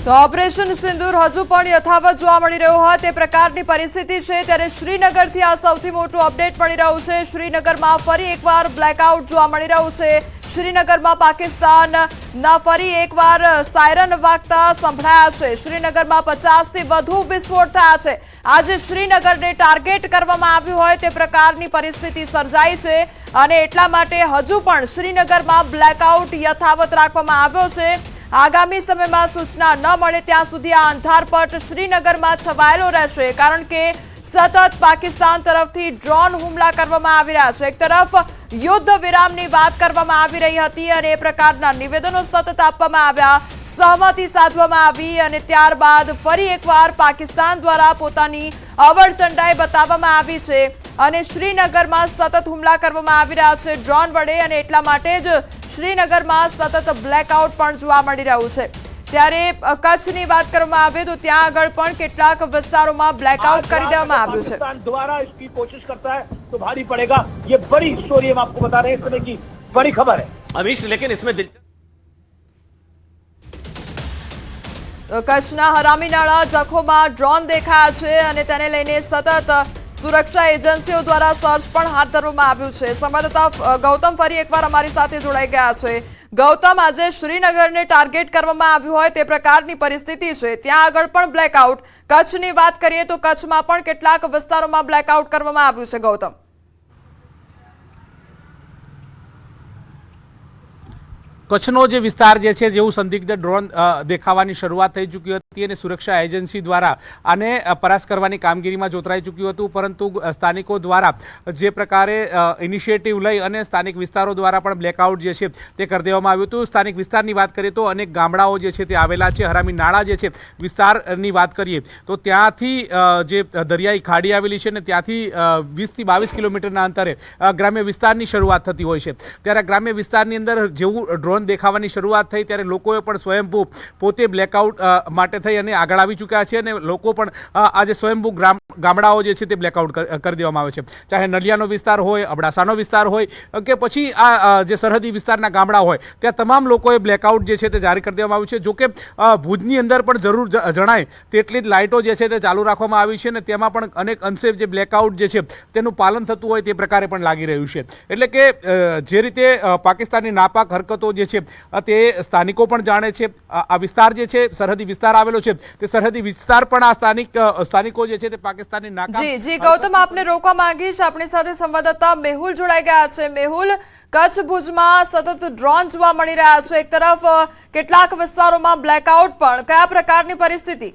તો ઓપરેશન સિંદૂર હજુ પણ યથાવત જોવા મળી રહ્યો હોય તે પ્રકારની પરિસ્થિતિ છે ત્યારે શ્રીનગરથી આ સૌથી મોટું અપડેટ મળી રહ્યું છે। શ્રીનગરમાં ફરી એકવાર બ્લેકઆઉટ જોવા મળી રહ્યું છે। શ્રીનગરમાં પાકિસ્તાનના ફરી એકવાર સાયરન વાગતા સંભળાયા છે। શ્રીનગરમાં 50થી વધુ વિસ્ફોટ થયા છે। આજે શ્રીનગરને ટાર્ગેટ કરવામાં આવ્યું હોય તે પ્રકારની પરિસ્થિતિ સર્જાઈ છે અને એટલા માટે હજુ પણ શ્રીનગરમાં બ્લેકઆઉટ યથાવત રાખવામાં આવ્યો છે। આગામી સમયમાં સૂચના ન મળે ત્યાં સુધી આ અંધારપટ શ્રીનગરમાં છવાયેલો રહેશે કારણ કે સતત પાકિસ્તાન તરફથી ડ્રોન હુમલા કરવામાં આવી રહ્યા છે। એક તરફ યુદ્ધ વિરામની વાત કરવામાં આવી રહી હતી અને એ પ્રકારના નિવેદનો સતત આપવામાં આવ્યા, સહમતિ સાધવામાં આવી અને ત્યારબાદ ફરી એકવાર પાકિસ્તાન દ્વારા પોતાની અવળચંડાઈ બતાવવામાં આવી છે અને શ્રીનગરમાં સતત હુમલા કરવામાં આવી રહ્યા છે ડ્રોન વડે અને એટલા માટે જ શ્રીનગરમાં સતત બ્લેકઆઉટ પણ જોવા મળી રહ્યું છે। ત્યારે કચ્છની વાત કરવામાં આવે તો ત્યાં આગળ પણ કેટલાક વિસ્તારોમાં બ્લેકઆઉટ કરી દેવામાં આવ્યું છે। पाकिस्तान दोबारा इसकी कोशिश करता है तो भारी पड़ेगा। ये बड़ी स्टोरी हम आपको बता रहे हैं, इस समय की बड़ी खबर है अमीश, लेकिन इसमें કચ્છના હરામીનાળા જખોમાં ડ્રોન દેખાયા છે અને તેને લઈને સતત સુરક્ષા એજન્સીઓ દ્વારા સર્ચ પણ હાથ ધરવામાં આવ્યું છે। સંવાદદાતા ગૌતમ ફરી એકવાર અમારી સાથે જોડાઈ ગયા છે। ગૌતમ, આજે શ્રીનગરને ટાર્ગેટ કરવામાં આવ્યું હોય તે પ્રકારની પરિસ્થિતિ છે, ત્યાં આગળ પણ બ્લેકઆઉટ। કચ્છની વાત કરીએ તો કચ્છમાં પણ કેટલાક વિસ્તારોમાં બ્લેકઆઉટ કરવામાં આવ્યું છે। ગૌતમ, કચ્છનો જે વિસ્તાર જે છે જેવું સંદિગ્ધ ડ્રોન દેખાવાની શરૂઆત થઈ ચૂકી હતી અને સુરક્ષા એજન્સી દ્વારા આને પરાસ્ત કરવાની કામગીરીમાં જોતરાઈ ચૂક્યું હતું, પરંતુ સ્થાનિકો દ્વારા જે પ્રકારે ઇનિશિયેટિવ લઈ અને સ્થાનિક વિસ્તારો દ્વારા પણ બ્લેકઆઉટ જે છે તે કરી દેવામાં આવ્યું હતું। સ્થાનિક વિસ્તારની વાત કરીએ તો અનેક ગામડાઓ જે છે તે આવેલા છે। હરામી નાળા જે છે વિસ્તારની વાત કરીએ તો ત્યાંથી જે દરિયાઈ ખાડી આવેલી છે ને ત્યાંથી 20થી 22 કિલોમીટરના અંતરે ગ્રામ્ય વિસ્તારની શરૂઆત થતી હોય છે। ત્યારે ગ્રામ્ય વિસ્તારની અંદર જેવું ડ્રોન દેખાવાની શરૂઆત થઈ ત્યારે લોકોએ પણ સ્વયંભૂ પોતે બ્લેકઆઉટ માટે થઈ અને આગળ આવી ચૂક્યા છે અને લોકો પણ આજે સ્વયંભૂ ગામડાઓ જે છે તે બ્લેકઆઉટ કરી દેવામાં આવે છે, ચાહે નલિયાનો વિસ્તાર હોય, અબડાસાનો વિસ્તાર હોય કે પછી આ જે સરહદી વિસ્તારના ગામડા હોય, ત્યાં તમામ લોકોએ બ્લેકઆઉટ જે છે તે જારી કરી દેવામાં આવ્યું છે। જોકે ભુજની અંદર પણ જરૂર જણાય તેટલી જ લાઇટો જે છે તે ચાલુ રાખવામાં આવી છે અને તેમાં પણ અનેક અંશે જે બ્લેકઆઉટ જે છે તેનું પાલન થતું હોય તે પ્રકારે પણ લાગી રહ્યું છે। એટલે કે જે રીતે પાકિસ્તાનની નાપાક હરકતો જે છે તે સ્થાનિકો પણ જાણે છે। આ વિસ્તાર જે છે સરહદી વિસ્તાર આવેલો છે તે સરહદી વિસ્તાર પણ આ સ્થાનિકો જે છે તે પાકિસ્તાનની નાકામ। જી ગૌતમ, આપને રોકવા માંગીશ, આપણી સાથે સંવાદદાતા મેહુલ જોડાઈ ગયા છે। મેહુલ, કચ્છ ભુજમાં સતત ડ્રોન જોવા મળી રહ્યા છે, એક તરફ કેટલાક વિસ્તારોમાં બ્લેકઆઉટ પણ, કયા પ્રકારની પરિસ્થિતિ?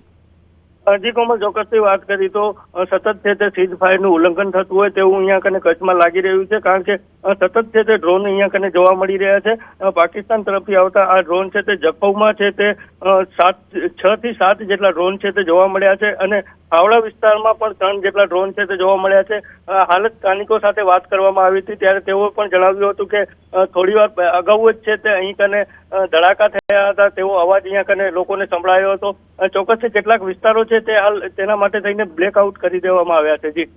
જી કોમલ, ચોક્કસથી વાત કરી તો સતત છે તે સીઝ ફાયરનું ઉલ્લંઘન થતું હોય તેવું અહીંયા કને કચ્છમાં લાગી રહ્યું છે, કારણ કે સતત છે તે ડ્રોન અહીંયા કને જોવા મળી રહ્યા છે। પાકિસ્તાન તરફથી આવતા આ ડ્રોન છે તે જખૌમાં છે તે 6 થી 7 જેટલા ડ્રોન છે તે જોવા મળ્યા છે અને હાવડા વિસ્તારમાં પણ 3 જેટલા ડ્રોન છે તે જોવા મળ્યા છે। હાલ સ્થાનિકો સાથે વાત કરવામાં આવી હતી ત્યારે તેઓ પણ જણાવ્યું હતું કે થોડી વાર અગાઉ જ છે તે અહીં કને ધડાકા થયા હતા તેવો અવાજ અહીંયા કને લોકોને સંભળાયો હતો। ચોક્કસ કેટલાક વિસ્તારો છે તે હાલ તેના માટે થઈને બ્લેકઆઉટ કરી દેવામાં આવ્યા છે।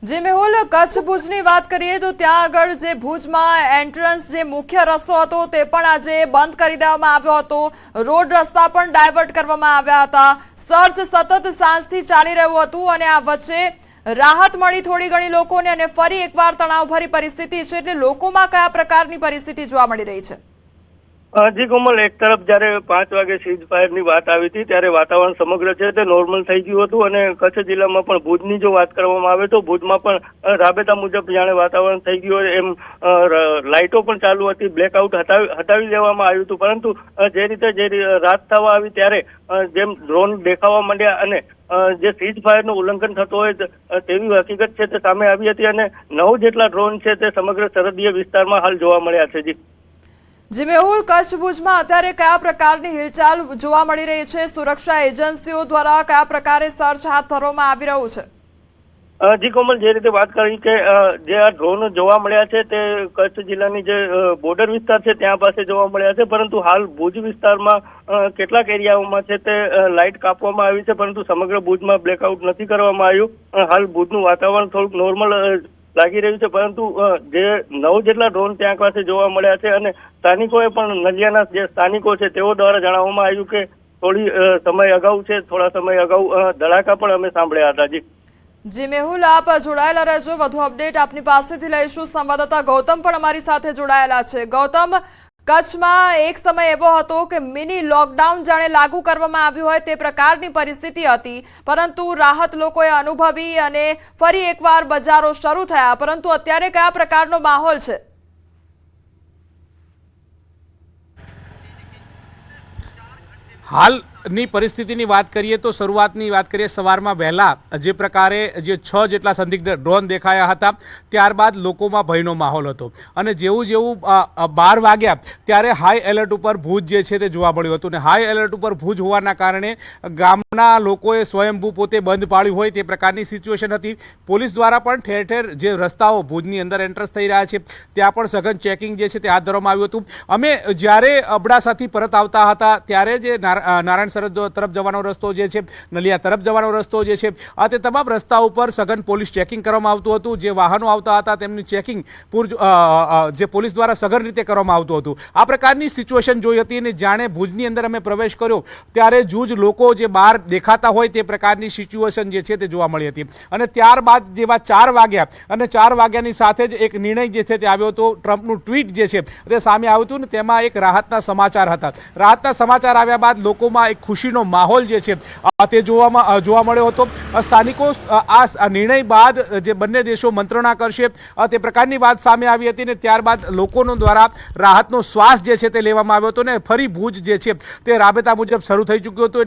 જી મેહુલ, કચ્છ ભુજની વાત કરીએ તો ત્યાં આગળ જે ભુજમાં એન્ટ્રન્સ જે મુખ્ય રસ્તો હતો તે પણ આજે બંધ કરી દેવામાં આવ્યો હતો, રોડ રસ્તા પણ ડાયવર્ટ કરવામાં આવ્યા હતા, સર્ચ સતત સાંજથી ચાલી રહ્યું હતું અને આ વચ્ચે રાહત મળી થોડી ઘણી લોકોને અને ફરી એકવાર તણાવભરી પરિસ્થિતિ છે, એટલે લોકોમાં કયા પ્રકારની પરિસ્થિતિ જોવા મળી રહી છે? જી કોમલ, એક તરફ જયારે 5 વાગે સીઝ ફાયરની વાત આવી હતી ત્યારે વાતાવરણ સમગ્ર છે તે નોર્મલ થઈ ગયું હતું અને કચ્છ જિલ્લામાં પણ ભુજની જો વાત કરવામાં આવે તો ભુજમાં પણ રાબેતા મુજબ જાણે વાતાવરણ થઈ ગયું એમ લાઇટો પણ ચાલુ હતી, બ્લેકઆઉટ હટાવી દેવામાં આવ્યું હતું, પરંતુ જે રીતે રાત થવા આવી ત્યારે જેમ ડ્રોન દેખાવા માંડ્યા અને જે સીઝ ફાયરનું ઉલ્લંઘન થતું હોય તેવી હકીકત છે તે સામે આવી હતી અને 9 જેટલા ડ્રોન છે તે સમગ્ર સરહદીય વિસ્તારમાં હાલ જોવા મળ્યા છે। જી મેહુલ, કચ્છ ભુજમાં અત્યારે કયા પ્રકારની હિલચાલ જોવા મળી રહી છે? સુરક્ષા એજન્સીઓ દ્વારા કયા પ્રકારે સર્ચ હાથ ધરવામાં આવી રહ્યું છે? જી કોમલ, જે રીતે વાત કરી કે જે આ ડ્રોન જોવા મળ્યા છે તે કચ્છ જિલ્લાની જે બોર્ડર વિસ્તાર છે ત્યાં પાસે જોવા મળ્યા છે, પરંતુ હાલ ભુજ વિસ્તારમાં કેટલાક એરિયાઓમાં છે તે લાઇટ કાપવામાં આવી છે, પરંતુ સમગ્ર ભુજમાં બ્લેકઆઉટ નથી કરવામાં આવ્યું। હાલ ભુજનું વાતાવરણ થોડુંક નોર્મલ લાગી રહ્યું છે, પરંતુ જે 9 જેટલા ડ્રોન ત્યાં પાસે જોવા મળ્યા છે અને સ્થાનિકોએ પણ નલિયાના જે સ્થાનિકો છે તેઓ દ્વારા જણાવવામાં આવ્યું કે થોડા સમય અગાઉ ધડાકા પણ અમે સાંભળ્યા હતા જી મેહુલ, આપ જોડાયેલા રહેજો, વધુ અપડેટ આપની પાસેથી લઈશું. સંવાદદાતા ગૌતમ પણ અમારી સાથે જોડાયેલા છે. ગૌતમ, કચ્છમાં એક સમય એવો હતો કે મિની લોકડાઉન જાણે લાગુ કરવામાં આવ્યું હોય તે પ્રકારની પરિસ્થિતિ હતી, પરંતુ રાહત લોકોએ અનુભવી અને ફરી એકવાર બજારો શરૂ થયા. પરંતુ અત્યારે કયા પ્રકારનો માહોલ છે? હાલની પરિસ્થિતિની વાત કરીએ તો શરૂઆતની વાત કરીએ સવારમાં વહેલા જે પ્રકારે જે 6 જેટલા સંદિગ્ધ ડ્રોન દેખાયા હતા, ત્યારબાદ લોકોમાં ભયનો માહોલ હતો અને જેવું 12 વાગ્યા ત્યારે હાઈ એલર્ટ ઉપર ભુજ જે છે તે જોવા મળ્યું હતું. અને હાઈ એલર્ટ ઉપર ભુજ હોવાના કારણે ગામના લોકોએ સ્વયંભૂ પોતે બંધ પાડ્યું હોય તે પ્રકારની સિચ્યુએશન હતી. પોલીસ દ્વારા પણ ઠેર ઠેર જે રસ્તાઓ ભુજની અંદર એન્ટ્રન્સ થઈ રહ્યા છે ત્યાં પણ સઘન ચેકિંગ જે છે તે હાથ ધરવામાં આવ્યું હતું. અમે જ્યારે અબડાસાથી પરત આવતા હતા ત્યારે જે નારાયણ સરહદ તરફ જવાનો રસ્તો જે છે, નલિયા તરફ જવાનો રસ્તો જે છે, આ તે તમામ રસ્તા ઉપર સઘન પોલીસ ચેકિંગ કરવામાં આવતું હતું. જે વાહનો આવતા હતા તેમની ચેકિંગ જે પોલીસ દ્વારા સઘન રીતે કરવામાં આવતું હતું. આ પ્રકારની સિચ્યુએશન જોઈ હતી અને જાણે ભુજની અંદર અમે પ્રવેશ કર્યો ત્યારે જૂજ લોકો જે બહાર દેખાતા હોય તે પ્રકારની સિચ્યુએશન જે છે તે જોવા મળી હતી. અને ત્યારબાદ જેવા 4 વાગ્યા અને 4 વાગ્યાની સાથે જ એક નિર્ણય જે છે તે આવ્યો હતો. ટ્રમ્પનું ટ્વીટ જે છે તે સામે આવ્યું હતું ને તેમાં એક રાહતના સમાચાર હતા. રાહતના સમાચાર આવ્યા બાદ લોકોમાં એક ખુશીનો માહોલ જે છે તે જોવા મળ્યો હતો. સ્થાનિકો આ નિર્ણય બાદ જે બંને દેશો મંત્રણા કરશે તે પ્રકારની વાત સામે આવી હતી ને ત્યારબાદ લોકોનો દ્વારા રાહતનો શ્વાસ જે છે તે લેવામાં આવ્યો હતો ને ફરી ભુજ જે છે તે રાબેતા મુજબ શરૂ થઈ ચૂક્યો હતો.